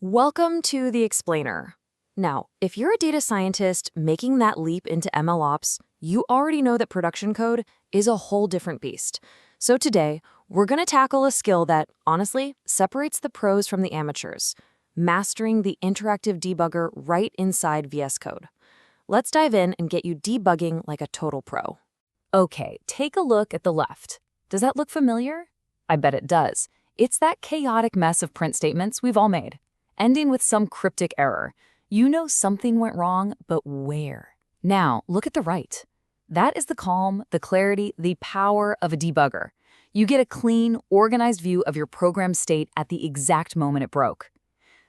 Welcome to the Explainer. Now, if you're a data scientist making that leap into MLOps, you already know that production code is a whole different beast. So today, we're going to tackle a skill that, honestly, separates the pros from the amateurs, mastering the interactive debugger right inside VS Code. Let's dive in and get you debugging like a total pro. Okay, take a look at the left. Does that look familiar? I bet it does. It's that chaotic mess of print statements we've all made, ending with some cryptic error. You know something went wrong, but where? Now, look at the right. That is the calm, the clarity, the power of a debugger. You get a clean, organized view of your program state at the exact moment it broke.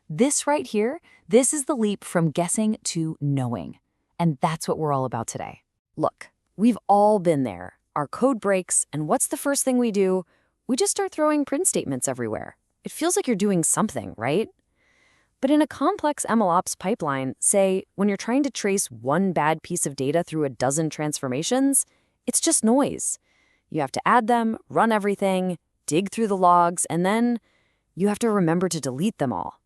This right here, this is the leap from guessing to knowing. And that's what we're all about today. Look, we've all been there. Our code breaks, and what's the first thing we do? We just start throwing print statements everywhere. It feels like you're doing something, right? But in a complex MLOps pipeline, say, when you're trying to trace one bad piece of data through a dozen transformations, it's just noise. You have to add them, run everything, dig through the logs, and then you have to remember to delete them all.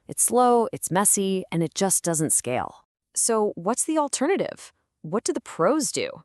It's slow, it's messy, and it just doesn't scale. So what's the alternative? What do the pros do?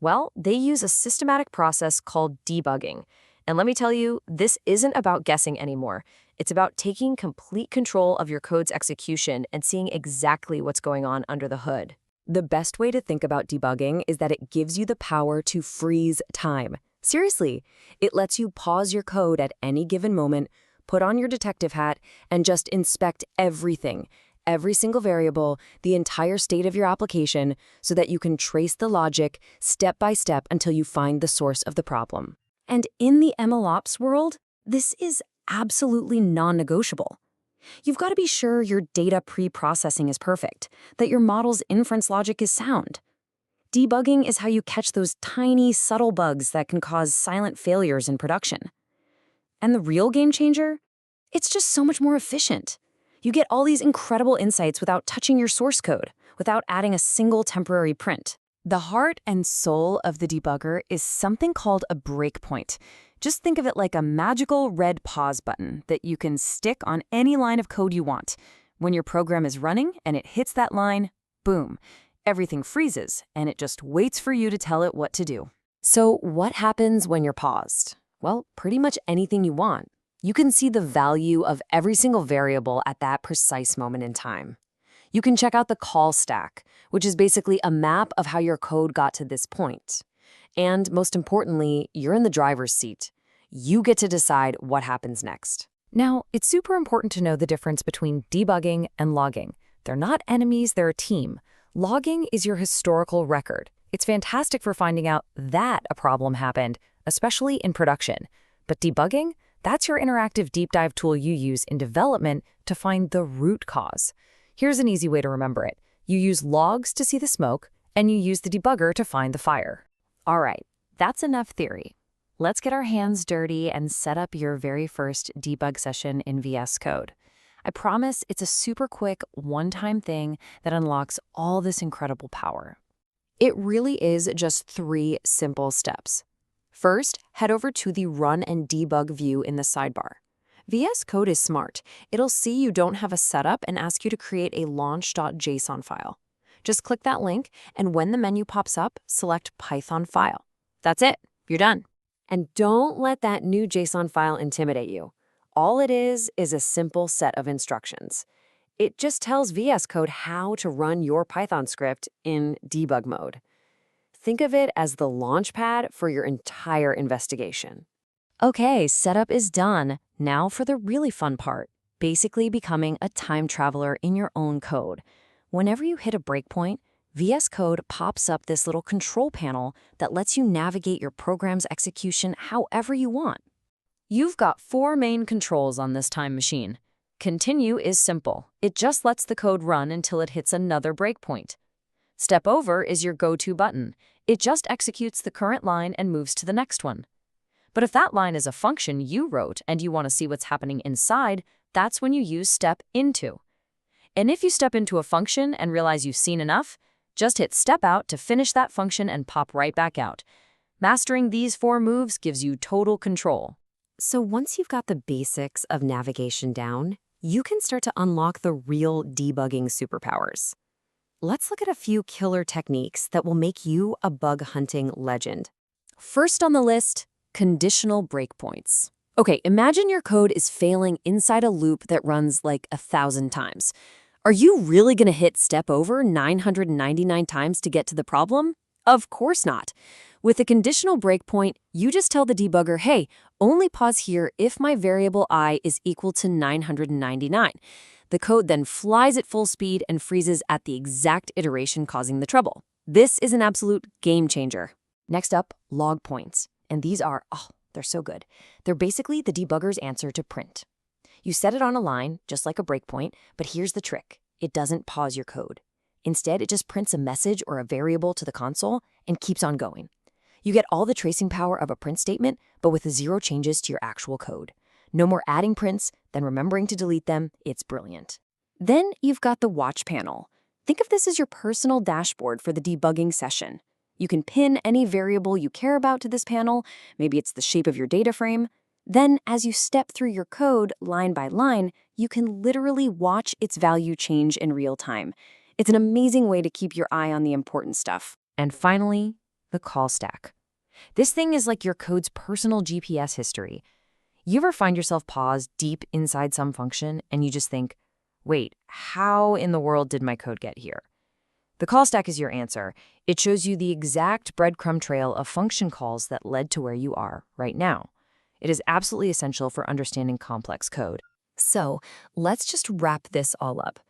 Well, they use a systematic process called debugging. And let me tell you, this isn't about guessing anymore. It's about taking complete control of your code's execution and seeing exactly what's going on under the hood. The best way to think about debugging is that it gives you the power to freeze time. Seriously, it lets you pause your code at any given moment, put on your detective hat, and just inspect everything, every single variable, the entire state of your application, so that you can trace the logic step by step until you find the source of the problem. And in the MLOps world, this is absolutely non-negotiable. You've got to be sure your data pre-processing is perfect, that your model's inference logic is sound. Debugging is how you catch those tiny, subtle bugs that can cause silent failures in production. And the real game changer? It's just so much more efficient. You get all these incredible insights without touching your source code, without adding a single temporary print. The heart and soul of the debugger is something called a breakpoint. Just think of it like a magical red pause button that you can stick on any line of code you want. When your program is running and it hits that line, boom, everything freezes and it just waits for you to tell it what to do. So what happens when you're paused? Well, pretty much anything you want. You can see the value of every single variable at that precise moment in time. You can check out the call stack, which is basically a map of how your code got to this point. And most importantly, you're in the driver's seat. You get to decide what happens next. Now, it's super important to know the difference between debugging and logging. They're not enemies, they're a team. Logging is your historical record. It's fantastic for finding out that a problem happened, especially in production. But debugging, that's your interactive deep dive tool you use in development to find the root cause. Here's an easy way to remember it. You use logs to see the smoke, and you use the debugger to find the fire. All right, that's enough theory. Let's get our hands dirty and set up your very first debug session in VS Code. I promise it's a super quick, one-time thing that unlocks all this incredible power. It really is just 3 simple steps. First, head over to the Run and Debug view in the sidebar. VS Code is smart. It'll see you don't have a setup and ask you to create a launch.json file. Just click that link, and when the menu pops up, select Python file. That's it. You're done. And don't let that new JSON file intimidate you. All it is a simple set of instructions. It just tells VS Code how to run your Python script in debug mode. Think of it as the launchpad for your entire investigation. Okay, setup is done. Now for the really fun part, basically becoming a time traveler in your own code. Whenever you hit a breakpoint, VS Code pops up this little control panel that lets you navigate your program's execution however you want. You've got 4 main controls on this time machine. Continue is simple. It just lets the code run until it hits another breakpoint. Step over is your go-to button. It just executes the current line and moves to the next one. But if that line is a function you wrote and you want to see what's happening inside, that's when you use step into. And if you step into a function and realize you've seen enough, just hit step out to finish that function and pop right back out. Mastering these 4 moves gives you total control. So once you've got the basics of navigation down, you can start to unlock the real debugging superpowers. Let's look at a few killer techniques that will make you a bug hunting legend. First on the list, conditional breakpoints. Okay, imagine your code is failing inside a loop that runs like 1,000 times. Are you really going to hit step over 999 times to get to the problem? Of course not. With a conditional breakpoint, you just tell the debugger, hey, only pause here if my variable I is equal to 999. The code then flies at full speed and freezes at the exact iteration causing the trouble. This is an absolute game changer. Next up, log points. And these are, they're so good. They're basically the debugger's answer to print. You set it on a line, just like a breakpoint, but here's the trick. It doesn't pause your code. Instead, it just prints a message or a variable to the console and keeps on going. You get all the tracing power of a print statement, but with zero changes to your actual code. No more adding prints, then remembering to delete them. It's brilliant. Then you've got the watch panel. Think of this as your personal dashboard for the debugging session. You can pin any variable you care about to this panel. Maybe it's the shape of your data frame. Then, as you step through your code line by line, you can literally watch its value change in real time. It's an amazing way to keep your eye on the important stuff. And finally, the call stack. This thing is like your code's personal GPS history. You ever find yourself paused deep inside some function and you just think, wait, how in the world did my code get here? The call stack is your answer. It shows you the exact breadcrumb trail of function calls that led to where you are right now. It is absolutely essential for understanding complex code. So, let's just wrap this all up.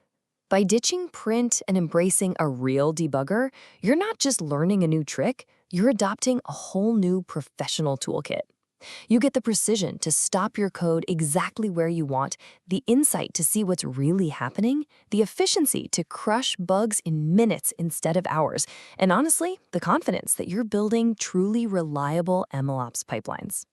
By ditching print and embracing a real debugger, you're not just learning a new trick, you're adopting a whole new professional toolkit. You get the precision to stop your code exactly where you want, the insight to see what's really happening, the efficiency to crush bugs in minutes instead of hours, and honestly, the confidence that you're building truly reliable MLOps pipelines.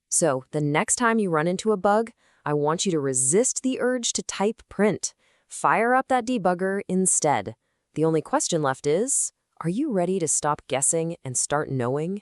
So, the next time you run into a bug, I want you to resist the urge to type print. Fire up that debugger instead. The only question left is, are you ready to stop guessing and start knowing?